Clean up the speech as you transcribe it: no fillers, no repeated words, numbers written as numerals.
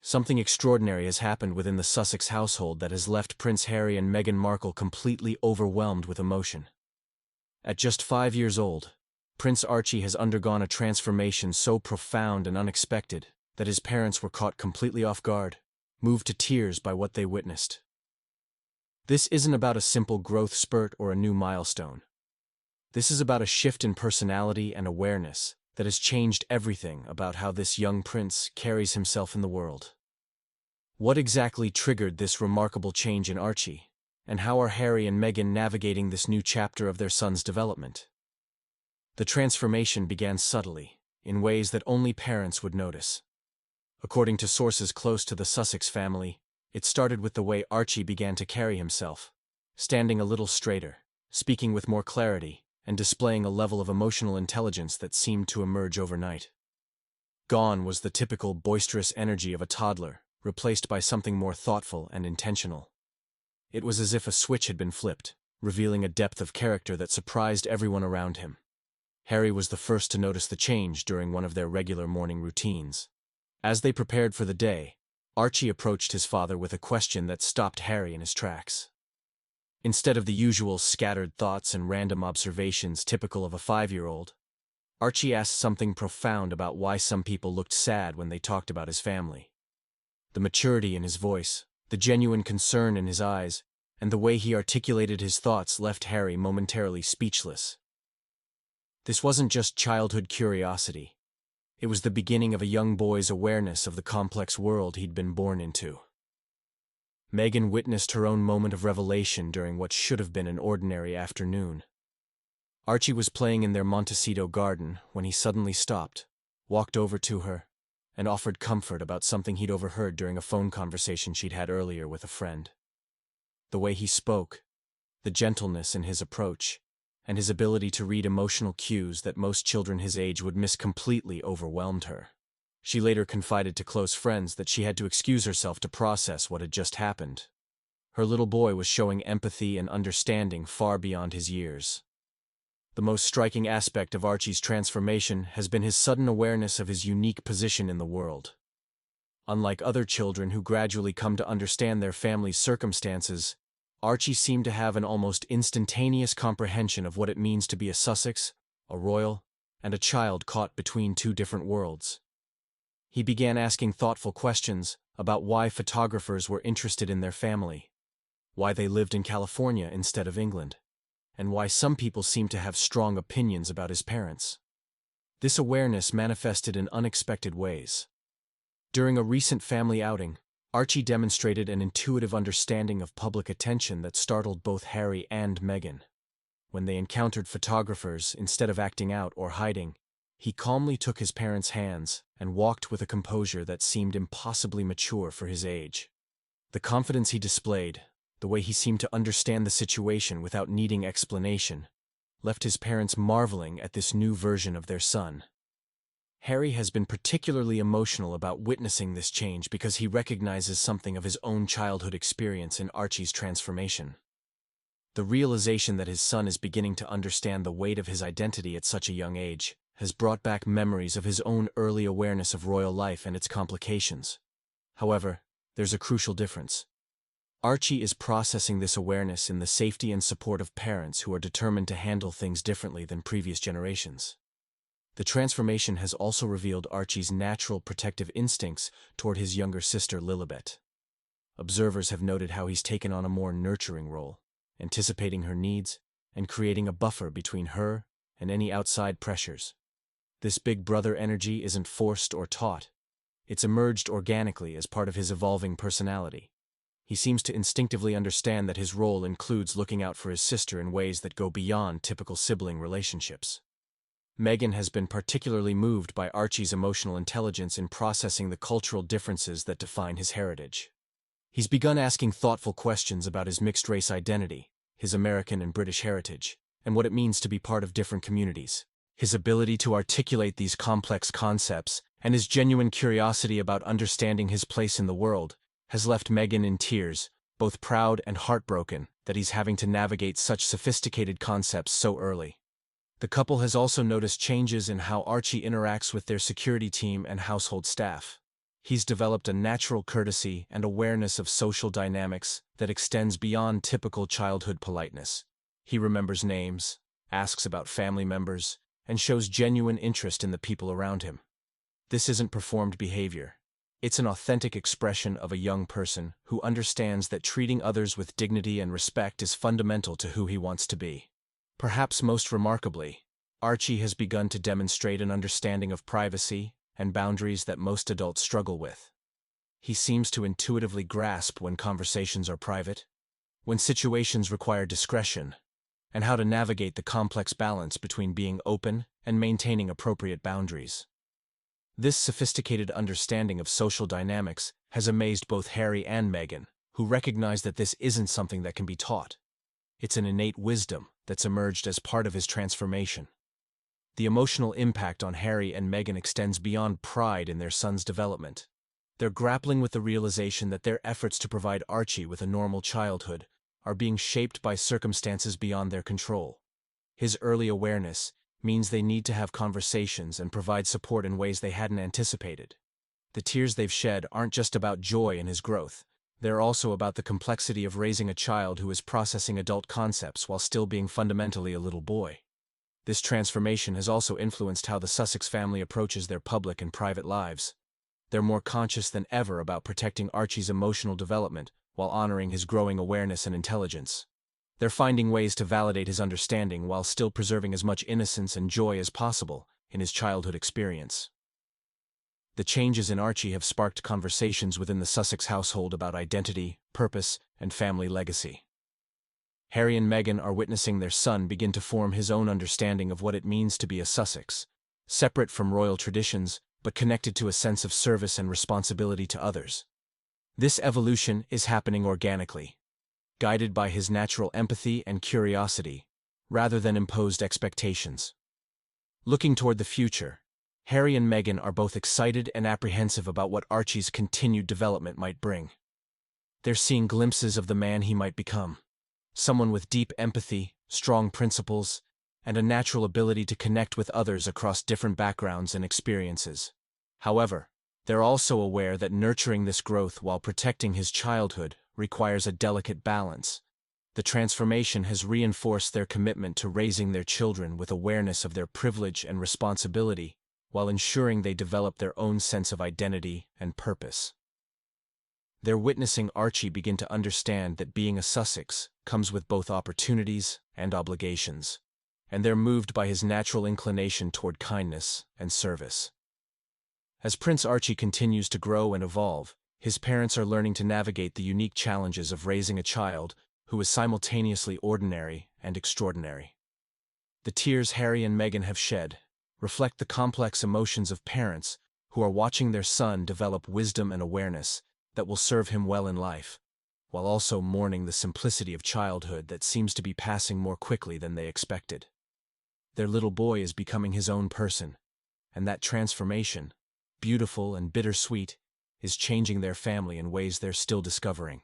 Something extraordinary has happened within the Sussex household that has left Prince Harry and Meghan Markle completely overwhelmed with emotion. At just 5 years old, Prince Archie has undergone a transformation so profound and unexpected that his parents were caught completely off guard, moved to tears by what they witnessed. This isn't about a simple growth spurt or a new milestone. This is about a shift in personality and awareness that has changed everything about how this young prince carries himself in the world. What exactly triggered this remarkable change in Archie, and how are Harry and Meghan navigating this new chapter of their son's development? The transformation began subtly, in ways that only parents would notice. According to sources close to the Sussex family, it started with the way Archie began to carry himself, standing a little straighter, speaking with more clarity, and displaying a level of emotional intelligence that seemed to emerge overnight. Gone was the typical boisterous energy of a toddler, replaced by something more thoughtful and intentional. It was as if a switch had been flipped, revealing a depth of character that surprised everyone around him. Harry was the first to notice the change during one of their regular morning routines. As they prepared for the day, Archie approached his father with a question that stopped Harry in his tracks. Instead of the usual scattered thoughts and random observations typical of a 5-year-old, Archie asked something profound about why some people looked sad when they talked about his family. The maturity in his voice, the genuine concern in his eyes, and the way he articulated his thoughts left Harry momentarily speechless. This wasn't just childhood curiosity. It was the beginning of a young boy's awareness of the complex world he'd been born into. Meghan witnessed her own moment of revelation during what should have been an ordinary afternoon. Archie was playing in their Montecito garden when he suddenly stopped, walked over to her, and offered comfort about something he'd overheard during a phone conversation she'd had earlier with a friend. The way he spoke, the gentleness in his approach, and his ability to read emotional cues that most children his age would miss completely overwhelmed her. She later confided to close friends that she had to excuse herself to process what had just happened. Her little boy was showing empathy and understanding far beyond his years. The most striking aspect of Archie's transformation has been his sudden awareness of his unique position in the world. Unlike other children who gradually come to understand their family's circumstances, Archie seemed to have an almost instantaneous comprehension of what it means to be a Sussex, a royal, and a child caught between two different worlds. He began asking thoughtful questions about why photographers were interested in their family, why they lived in California instead of England, and why some people seemed to have strong opinions about his parents. This awareness manifested in unexpected ways. During a recent family outing, Archie demonstrated an intuitive understanding of public attention that startled both Harry and Meghan. When they encountered photographers, instead of acting out or hiding, he calmly took his parents' hands and walked with a composure that seemed impossibly mature for his age. The confidence he displayed, the way he seemed to understand the situation without needing explanation, left his parents marveling at this new version of their son. Harry has been particularly emotional about witnessing this change because he recognizes something of his own childhood experience in Archie's transformation. The realization that his son is beginning to understand the weight of his identity at such a young age has brought back memories of his own early awareness of royal life and its complications. However, there's a crucial difference. Archie is processing this awareness in the safety and support of parents who are determined to handle things differently than previous generations. The transformation has also revealed Archie's natural protective instincts toward his younger sister Lilibet. Observers have noted how he's taken on a more nurturing role, anticipating her needs and creating a buffer between her and any outside pressures. This big brother energy isn't forced or taught. It's emerged organically as part of his evolving personality. He seems to instinctively understand that his role includes looking out for his sister in ways that go beyond typical sibling relationships. Meghan has been particularly moved by Archie's emotional intelligence in processing the cultural differences that define his heritage. He's begun asking thoughtful questions about his mixed-race identity, his American and British heritage, and what it means to be part of different communities. His ability to articulate these complex concepts and his genuine curiosity about understanding his place in the world has left Meghan in tears, both proud and heartbroken that he's having to navigate such sophisticated concepts so early. The couple has also noticed changes in how Archie interacts with their security team and household staff. He's developed a natural courtesy and awareness of social dynamics that extends beyond typical childhood politeness. He remembers names, asks about family members, and shows genuine interest in the people around him. This isn't performed behavior. It's an authentic expression of a young person who understands that treating others with dignity and respect is fundamental to who he wants to be. Perhaps most remarkably, Archie has begun to demonstrate an understanding of privacy and boundaries that most adults struggle with. He seems to intuitively grasp when conversations are private, when situations require discretion, and how to navigate the complex balance between being open and maintaining appropriate boundaries. This sophisticated understanding of social dynamics has amazed both Harry and Meghan, who recognize that this isn't something that can be taught. It's an innate wisdom that's emerged as part of his transformation. The emotional impact on Harry and Meghan extends beyond pride in their son's development. They're grappling with the realization that their efforts to provide Archie with a normal childhood are being shaped by circumstances beyond their control. His early awareness means they need to have conversations and provide support in ways they hadn't anticipated. The tears they've shed aren't just about joy in his growth. They're also about the complexity of raising a child who is processing adult concepts while still being fundamentally a little boy. This transformation has also influenced how the Sussex family approaches their public and private lives. They're more conscious than ever about protecting Archie's emotional development while honoring his growing awareness and intelligence. They're finding ways to validate his understanding while still preserving as much innocence and joy as possible in his childhood experience. The changes in Archie have sparked conversations within the Sussex household about identity, purpose, and family legacy. Harry and Meghan are witnessing their son begin to form his own understanding of what it means to be a Sussex, separate from royal traditions but connected to a sense of service and responsibility to others. This evolution is happening organically, guided by his natural empathy and curiosity, rather than imposed expectations. Looking toward the future, Harry and Meghan are both excited and apprehensive about what Archie's continued development might bring. They're seeing glimpses of the man he might become, someone with deep empathy, strong principles, and a natural ability to connect with others across different backgrounds and experiences. However, they're also aware that nurturing this growth while protecting his childhood requires a delicate balance. The transformation has reinforced their commitment to raising their children with awareness of their privilege and responsibility, while ensuring they develop their own sense of identity and purpose. They're witnessing Archie begin to understand that being a Sussex comes with both opportunities and obligations, and they're moved by his natural inclination toward kindness and service. As Prince Archie continues to grow and evolve, his parents are learning to navigate the unique challenges of raising a child who is simultaneously ordinary and extraordinary. The tears Harry and Meghan have shed reflect the complex emotions of parents who are watching their son develop wisdom and awareness that will serve him well in life, while also mourning the simplicity of childhood that seems to be passing more quickly than they expected. Their little boy is becoming his own person, and that transformation, beautiful and bittersweet, is changing their family in ways they're still discovering.